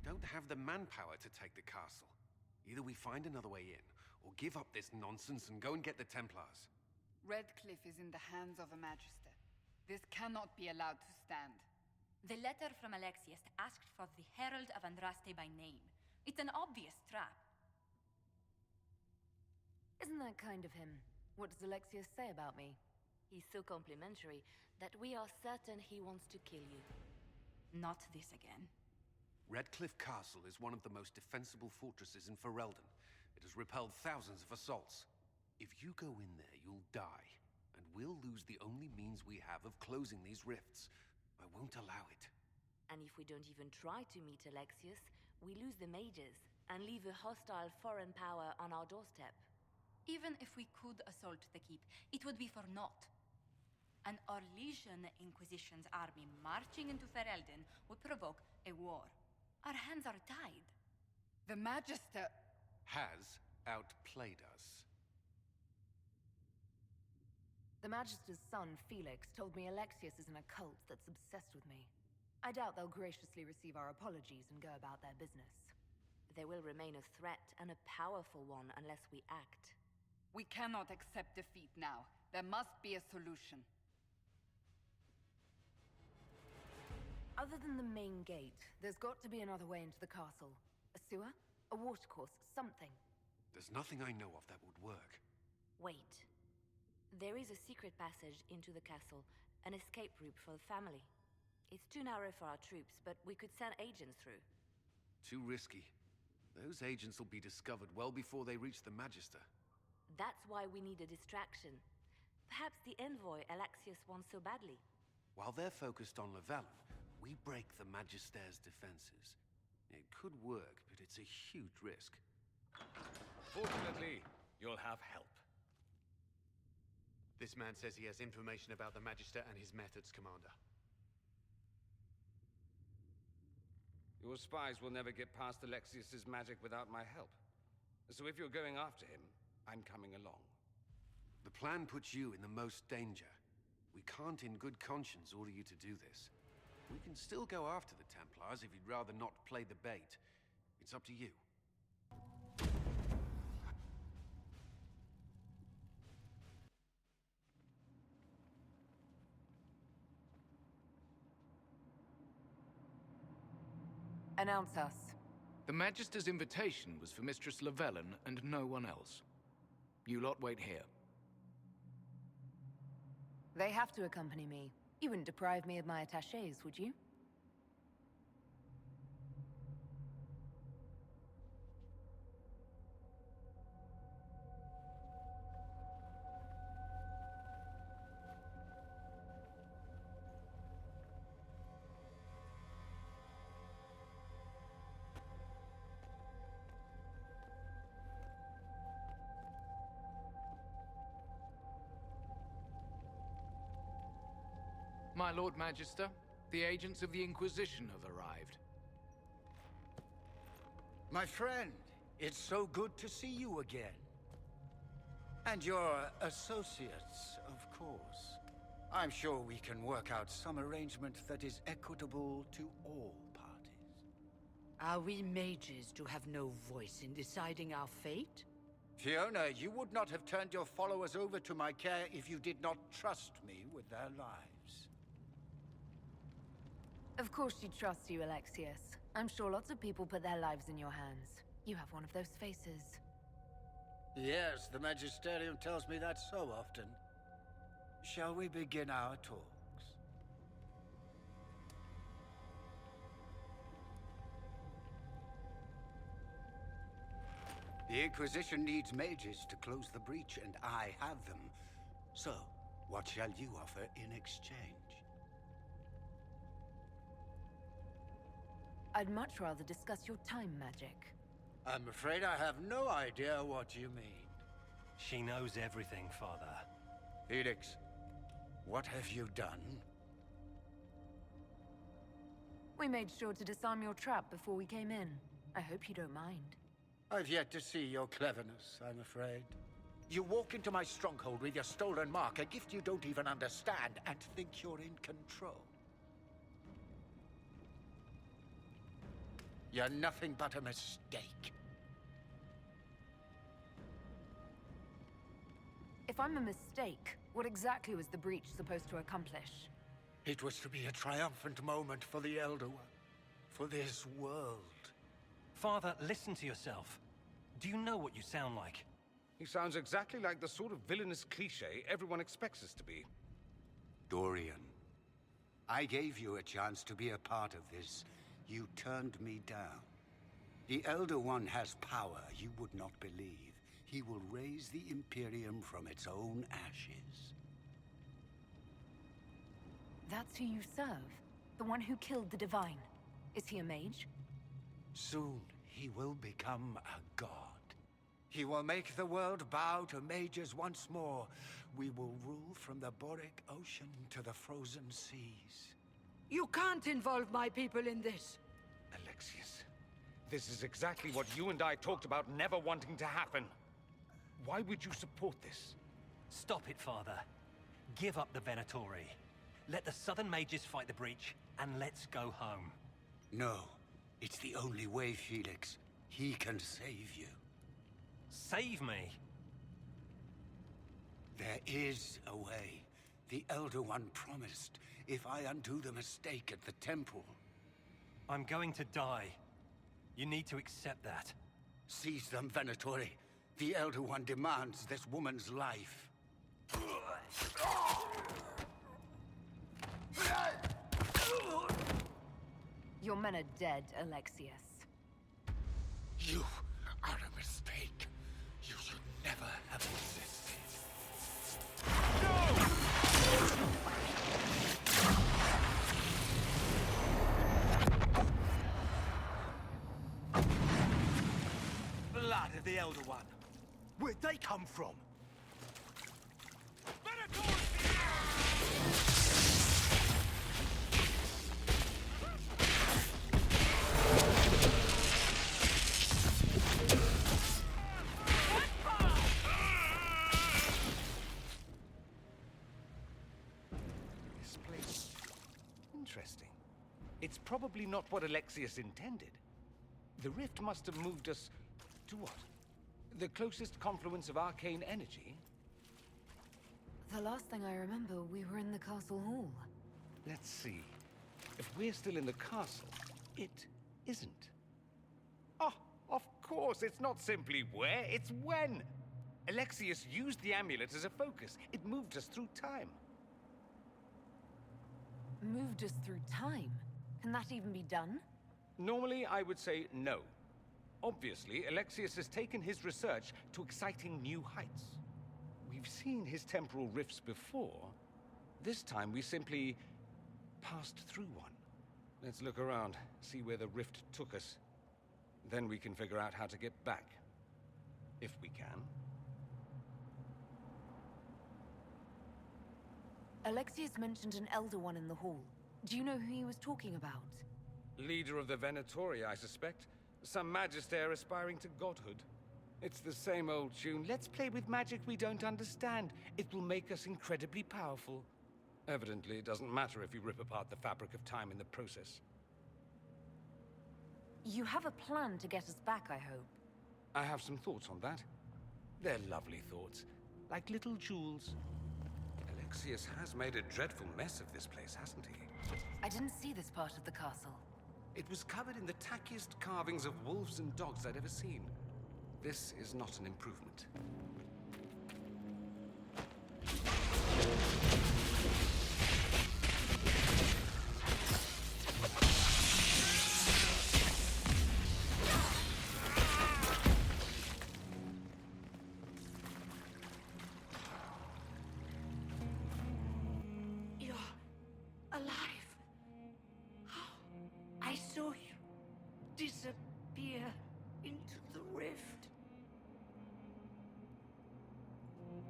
don't have the manpower to take the castle. Either we find another way in, or give up this nonsense and go and get the Templars. Redcliffe is in the hands of a Magister. This cannot be allowed to stand. The letter from Alexius asked for the Herald of Andraste by name. It's an obvious trap. Isn't that kind of him? What does Alexius say about me? He's so complimentary that we are certain he wants to kill you. Not this again. Redcliffe Castle is one of the most defensible fortresses in Ferelden. It has repelled thousands of assaults. If you go in there, you'll die. And we'll lose the only means we have of closing these rifts. I won't allow it. And if we don't even try to meet Alexius, we lose the mages and leave a hostile foreign power on our doorstep. Even if we could assault the keep, it would be for naught. An Orlesian Inquisition's army marching into Ferelden would provoke a war. Our hands are tied. The Magister... has outplayed us. The Magister's son, Felix, told me Alexius is in a cult that's obsessed with me. I doubt they'll graciously receive our apologies and go about their business. They will remain a threat, and a powerful one, unless we act. We cannot accept defeat now. There must be a solution. Other than the main gate, there's got to be another way into the castle. A sewer? A watercourse? Something. There's nothing I know of that would work. Wait. There is a secret passage into the castle, an escape route for the family. It's too narrow for our troops, but we could send agents through. Too risky. Those agents will be discovered well before they reach the Magister. That's why we need a distraction. Perhaps the envoy Alexius wants so badly. While they're focused on Lavellan, we break the Magister's defenses. It could work, but it's a huge risk. Fortunately, you'll have help. This man says he has information about the Magister and his methods, Commander. Your spies will never get past Alexius's magic without my help. So if you're going after him, I'm coming along. The plan puts you in the most danger. We can't in good conscience order you to do this. We can still go after the Templars if you'd rather not play the bait. It's up to you. Announce us. The Magister's invitation was for Mistress Lavellan and no one else. You lot wait here. They have to accompany me. You wouldn't deprive me of my attachés, would you? My Lord Magister, the agents of the Inquisition have arrived. My friend, it's so good to see you again. And your associates, of course. I'm sure we can work out some arrangement that is equitable to all parties. Are we mages to have no voice in deciding our fate? Fiona, you would not have turned your followers over to my care if you did not trust me with their lives. Of course she trusts you, Alexius. I'm sure lots of people put their lives in your hands. You have one of those faces. Yes, the Magisterium tells me that so often. Shall we begin our talks? The Inquisition needs mages to close the breach, and I have them. So, what shall you offer in exchange? I'd much rather discuss your time magic. I'm afraid I have no idea what you mean. She knows everything, Father. Felix, what have you done? We made sure to disarm your trap before we came in. I hope you don't mind. I've yet to see your cleverness, I'm afraid. You walk into my stronghold with your stolen mark, a gift you don't even understand, and think you're in control. You're nothing but a mistake. If I'm a mistake, what exactly was the breach supposed to accomplish? It was to be a triumphant moment for the Elder One. For this world. Father, listen to yourself. Do you know what you sound like? He sounds exactly like the sort of villainous cliché everyone expects us to be. Dorian, I gave you a chance to be a part of this. You turned me down. The Elder One has power you would not believe. He will raise the Imperium from its own ashes. That's who you serve? The one who killed the Divine? Is he a mage? Soon, he will become a god. He will make the world bow to mages once more. We will rule from the Boric Ocean to the frozen seas. You can't involve my people in this. Alexius, this is exactly what you and I talked about never wanting to happen. Why would you support this? Stop it, Father. Give up the Venatori. Let the Southern Mages fight the breach, and let's go home. No, it's the only way, Felix. He can save you. Save me? There is a way. The Elder One promised, if I undo the mistake at the temple. I'm going to die. You need to accept that. Seize them, Venatori. The Elder One demands this woman's life. Your men are dead, Alexius. You are a mistake. You should never have existed. Blood of the Elder One. Where'd they come from? This place... interesting. It's probably not what Alexius intended. The rift must have moved us... to what? The closest confluence of arcane energy? The last thing I remember, we were in the castle hall. Let's see. If we're still in the castle, it isn't. Oh, of course, it's not simply where, it's when! Alexius used the amulet as a focus. It moved us through time. Moved us through time? Can that even be done? Normally, I would say no. Obviously, Alexius has taken his research to exciting new heights. We've seen his temporal rifts before. This time, we simply passed through one. Let's look around, see where the rift took us. Then we can figure out how to get back. If we can. Alexius mentioned an Elder One in the hall. Do you know who he was talking about? Leader of the Venatori, I suspect. Some magister aspiring to godhood. It's the same old tune. Let's play with magic we don't understand. It will make us incredibly powerful. Evidently, it doesn't matter if you rip apart the fabric of time in the process. You have a plan to get us back, I hope. I have some thoughts on that. They're lovely thoughts. Like little jewels. Alexius has made a dreadful mess of this place, hasn't he? I didn't see this part of the castle. It was covered in the tackiest carvings of wolves and dogs I'd ever seen. This is not an improvement. You're alive. I saw you disappear into the rift.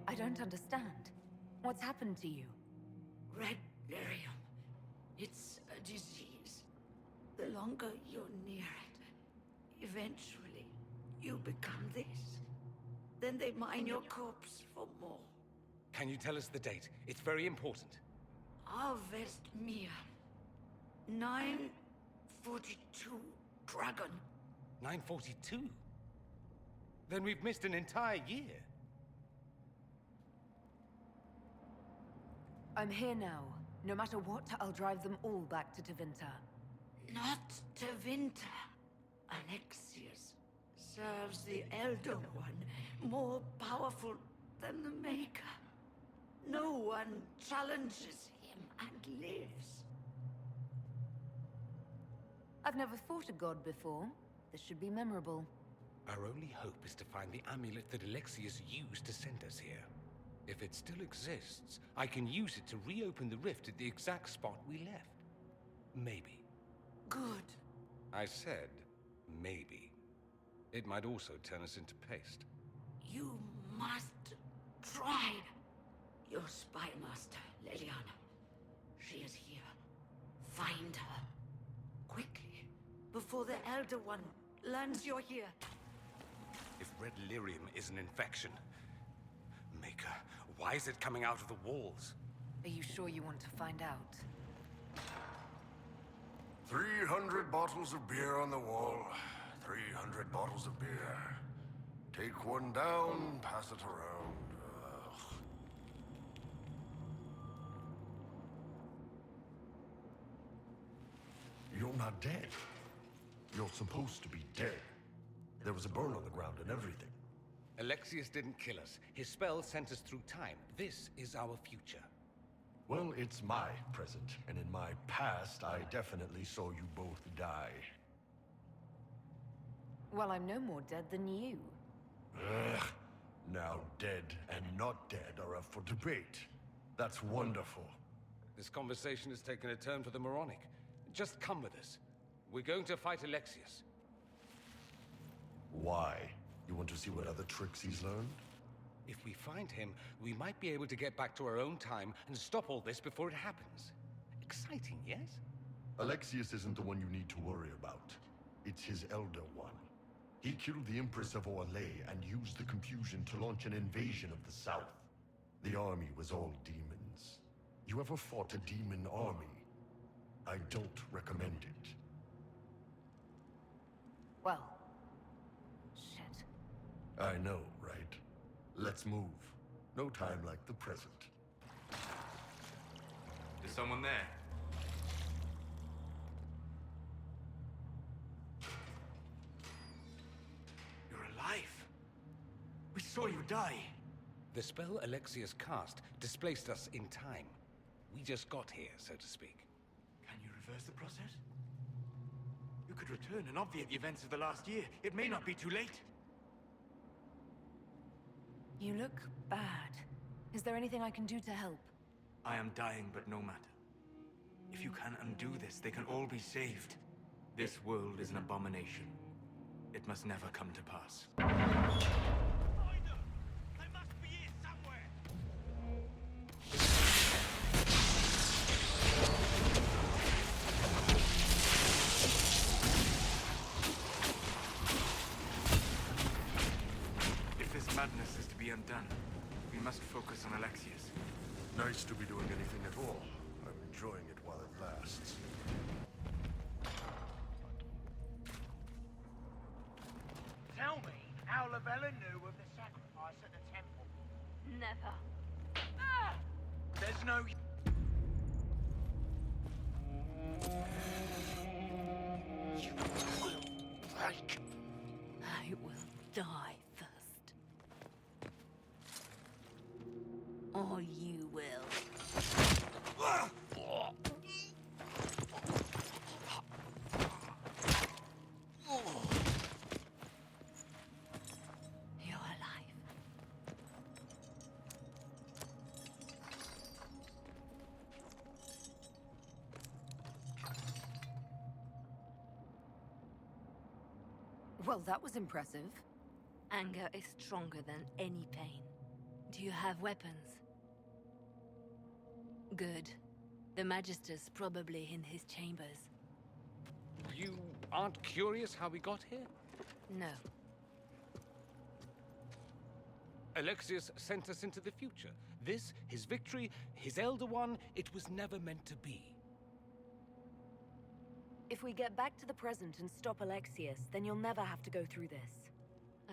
I don't understand. What's happened to you? Red lyrium. It's a disease. The longer you're near it, eventually you become this. Then they mine your corpse for more. Can you tell us the date? It's very important. Harvest Mir. 942 dragon. 942? Then we've missed an entire year. I'm here now. No matter what, I'll drive them all back to Tevinter. Not Tevinter. Alexius serves the Elder One, more powerful than the Maker. No one challenges him and lives. I've never fought a god before. This should be memorable. Our only hope is to find the amulet that Alexius used to send us here. If it still exists, I can use it to reopen the rift at the exact spot we left. Maybe. Good. I said, maybe. It might also turn us into paste. You must try. Your spy master, Lavellan. She is here. Find her. Quickly, before the Elder One learns you're here. If red lyrium is an infection... Maker, why is it coming out of the walls? Are you sure you want to find out? 300 bottles of beer on the wall. 300 bottles of beer. Take one down, pass it around. Ugh. You're not dead. You're supposed to be dead. There was a burn on the ground and everything. Alexius didn't kill us. His spell sent us through time. This is our future. Well, it's my present, and in my past, I definitely saw you both die. Well, I'm no more dead than you. Ugh. Now dead and not dead are up for debate. That's wonderful. This conversation has taken a turn for the moronic. Just come with us. We're going to fight Alexius. Why? You want to see what other tricks he's learned? If we find him, we might be able to get back to our own time and stop all this before it happens. Exciting, yes? Alexius isn't the one you need to worry about. It's his Elder One. He killed the Empress of Orlais and used the confusion to launch an invasion of the South. The army was all demons. You ever fought a demon army? I don't recommend it. Well... shit. I know, right? Let's move. No time like the present. Is someone there? You're alive. We saw you die. The spell Alexius cast displaced us in time. We just got here, so to speak. Can you reverse the process? You could return and obviate the events of the last year. It may not be too late. You look bad. Is there anything I can do to help? I am dying, but no matter. If you can undo this, they can all be saved. This world is an abomination. It must never come to pass. If this madness is to be undone, we must focus on Alexius. Nice to be doing anything at all. I'm enjoying it while it lasts. Tell me how Lavellan knew of the sacrifice at the temple. Never. Ah! There's no... You will break. I will die first. Or you will. You're alive. Well, that was impressive. Anger is stronger than any pain. Do you have weapons? Good. The Magister's probably in his chambers. You aren't curious how we got here? No. Alexius sent us into the future. This, his victory, his Elder One, it was never meant to be. If we get back to the present and stop Alexius, then you'll never have to go through this.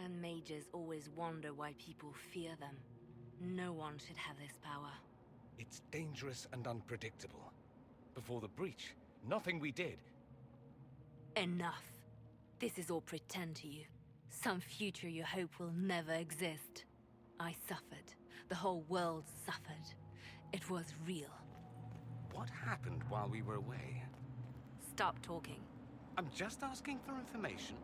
And mages always wonder why people fear them. No one should have this power. It's dangerous and unpredictable. Before the breach, nothing we did. Enough. This is all pretend to you. Some future you hope will never exist. I suffered. The whole world suffered. It was real. What happened while we were away? Stop talking. I'm just asking for information.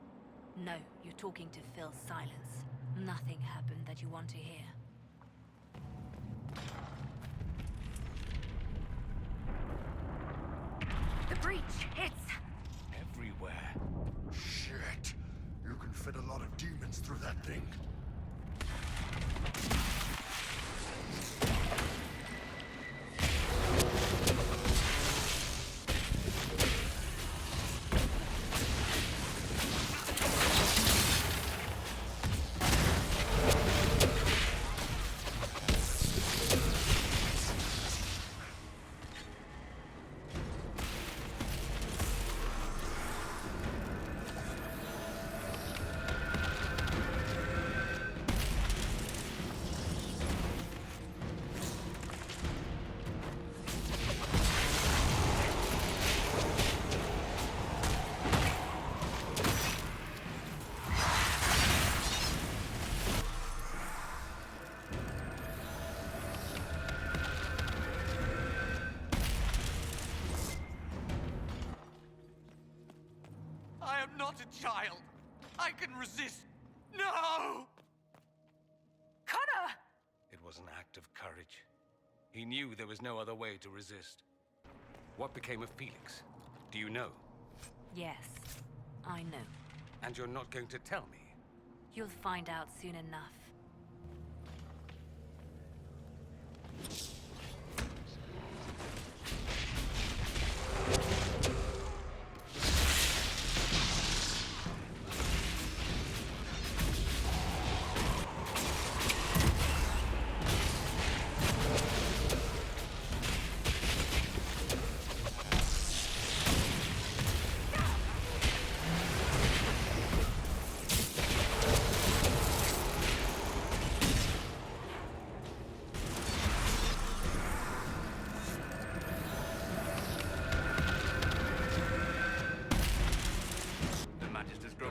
No, you're talking to fill silence. Nothing happened that you want to hear. The breach! It's... everywhere. Shit! You can fit a lot of demons through that thing. Not a child. I can resist. No! Connor! It was an act of courage. He knew there was no other way to resist. What became of Felix? Do you know? Yes, I know. And you're not going to tell me? You'll find out soon enough.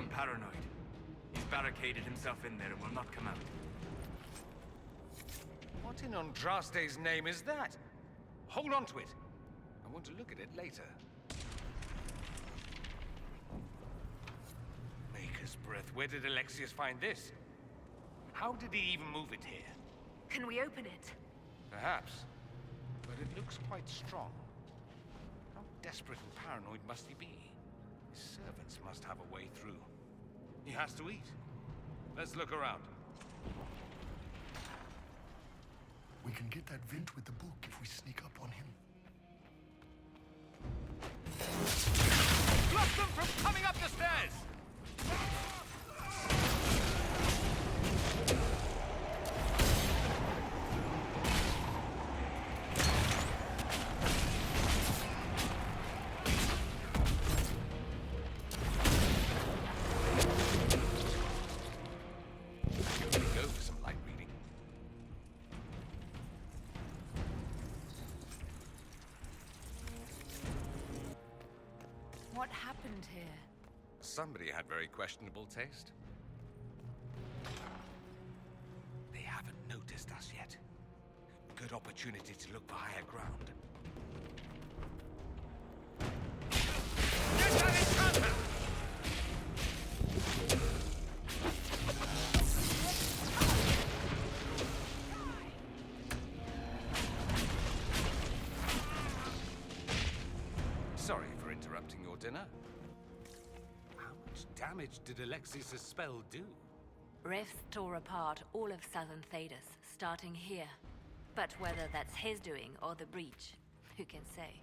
Paranoid. He's barricaded himself in there and will not come out. What in Andraste's name is that? Hold on to it. I want to look at it later. Maker's breath. Where did Alexius find this? How did he even move it here? Can we open it? Perhaps. But it looks quite strong. How desperate and paranoid must he be? His servants must have a way through. He has to eat. Let's look around. We can get that vent with the book if we sneak up on him. Block them from coming up the stairs! What happened here? Somebody had very questionable taste. They haven't noticed us yet. Good opportunity to look for higher ground. Get that encounter! Sorry for interrupting your dinner. How much damage did Alexius' spell do? Rifts tore apart all of southern Thedas, starting here. But whether that's his doing or the breach, who can say?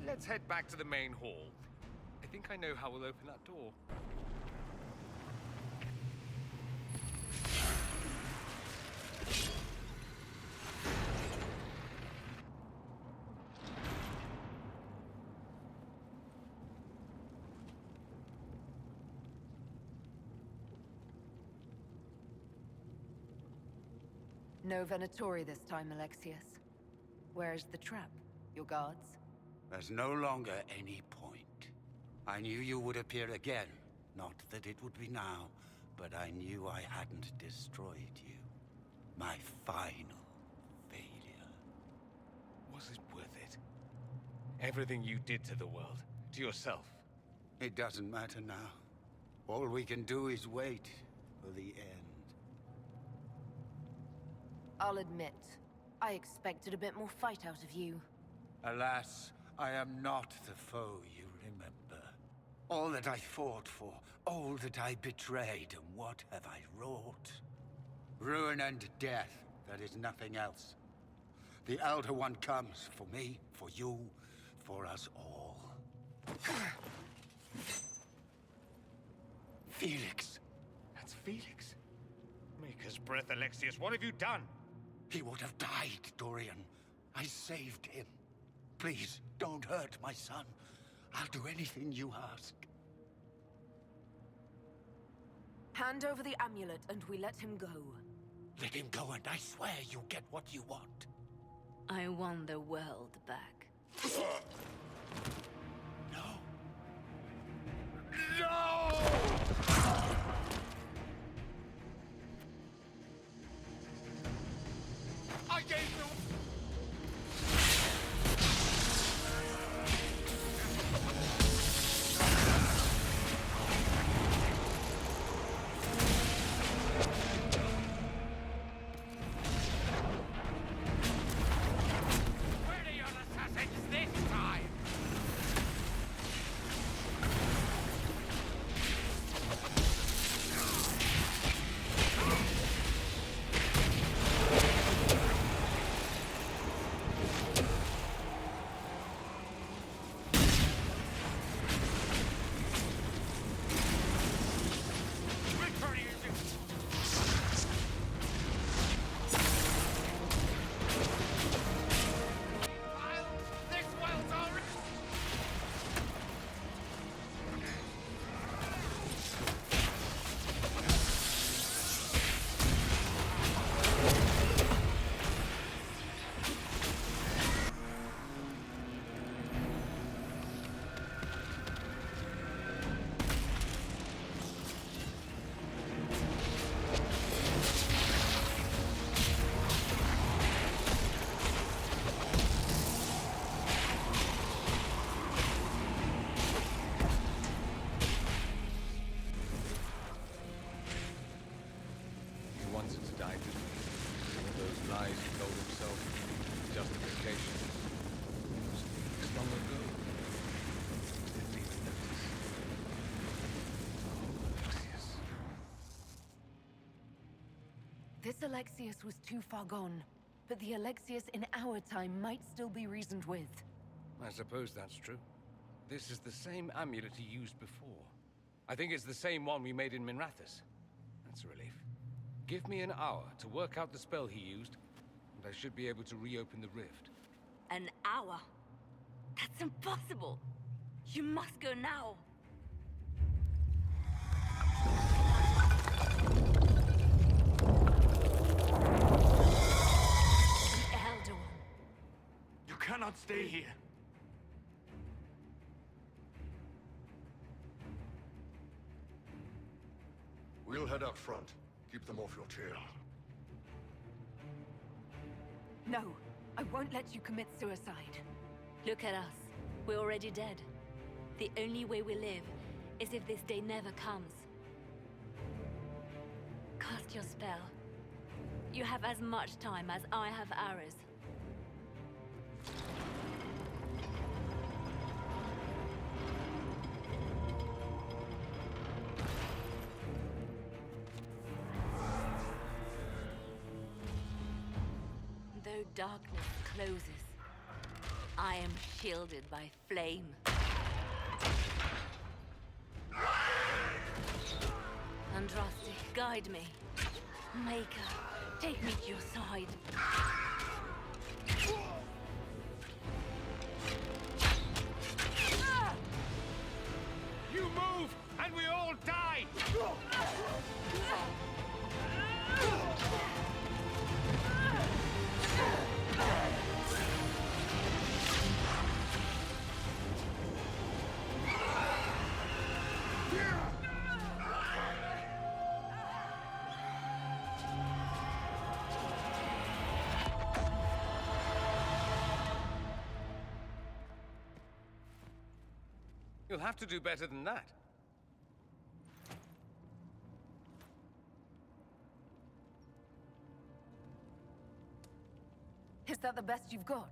Let's head back to the main hall. I think I know how we'll open that door. No Venatori this time, Alexius. Where's the trap? Your guards? There's no longer any point. I knew you would appear again. Not that it would be now, but I knew I hadn't destroyed you. My final failure. Was it worth it? Everything you did to the world, to yourself. It doesn't matter now. All we can do is wait for the end. I'll admit, I expected a bit more fight out of you. Alas, I am not the foe you remember. All that I fought for, all that I betrayed, and what have I wrought? Ruin and death, that is nothing else. The Elder One comes for me, for you, for us all. Felix. That's Felix. Maker's breath, Alexius, what have you done? He would have died, Dorian. I saved him. Please, don't hurt my son. I'll do anything you ask. Hand over the amulet and we let him go. Let him go and I swear you'll get what you want. I want the world back. No. No! I gave you... This Alexius was too far gone, but the Alexius in our time might still be reasoned with. I suppose that's true. This is the same amulet he used before. I think it's the same one we made in Minrathous. That's a relief. Give me an hour to work out the spell he used, and I should be able to reopen the rift. An hour? That's impossible! You must go now! The Elder One. You cannot stay here. We'll head out front. Keep them off your tail. No, I won't let you commit suicide. Look at us. We're already dead. The only way we live is if this day never comes. Cast your spell. You have as much time as I have hours. Though darkness closes, I am shielded by flame. Andraste, guide me. Maker, take me to your side. You move, and we all die! You'll have to do better than that. Is that the best you've got?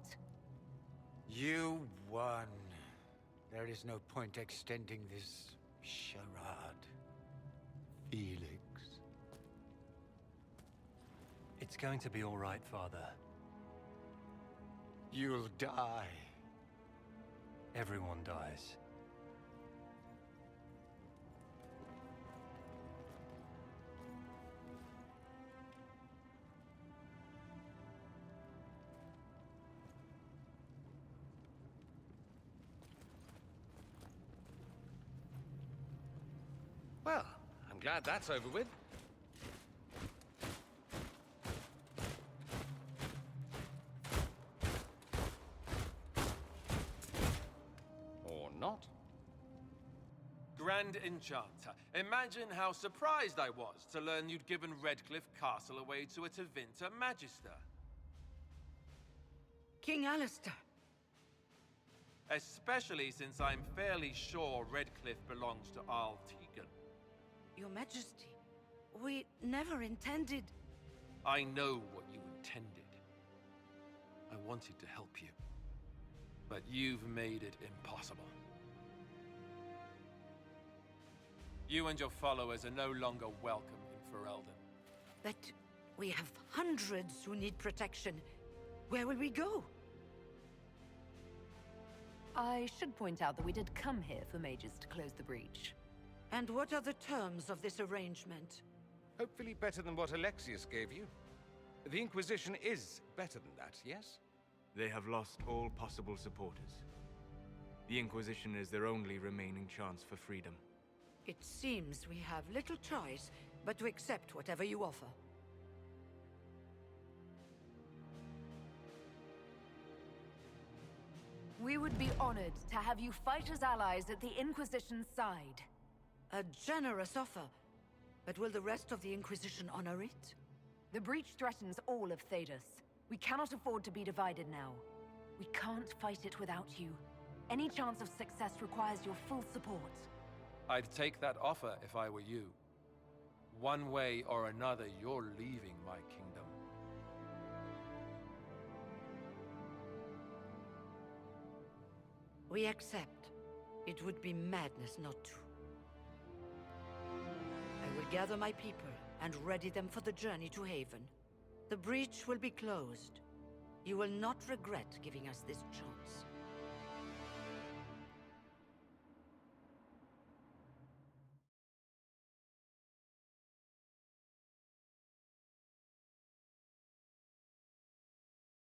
You won. There is no point extending this charade. Felix. It's going to be all right, Father. You'll die. Everyone dies. Well, I'm glad that's over with. Or not. Grand Enchanter, imagine how surprised I was to learn you'd given Redcliffe Castle away to a Tevinter Magister. King Alistair. Especially since I'm fairly sure Redcliffe belongs to Arl Tegan. Your Majesty, we never intended... I know what you intended. I wanted to help you. But you've made it impossible. You and your followers are no longer welcome in Ferelden. But we have hundreds who need protection. Where will we go? I should point out that we did come here for mages to close the breach. And what are the terms of this arrangement? Hopefully better than what Alexius gave you. The Inquisition is better than that, yes? They have lost all possible supporters. The Inquisition is their only remaining chance for freedom. It seems we have little choice but to accept whatever you offer. We would be honored to have you fight as allies at the Inquisition's side. A generous offer. But will the rest of the Inquisition honor it? The breach threatens all of Thedas. We cannot afford to be divided now. We can't fight it without you. Any chance of success requires your full support. I'd take that offer if I were you. One way or another, you're leaving my kingdom. We accept. It would be madness not to. I will gather my people and ready them for the journey to Haven. The breach will be closed. You will not regret giving us this chance.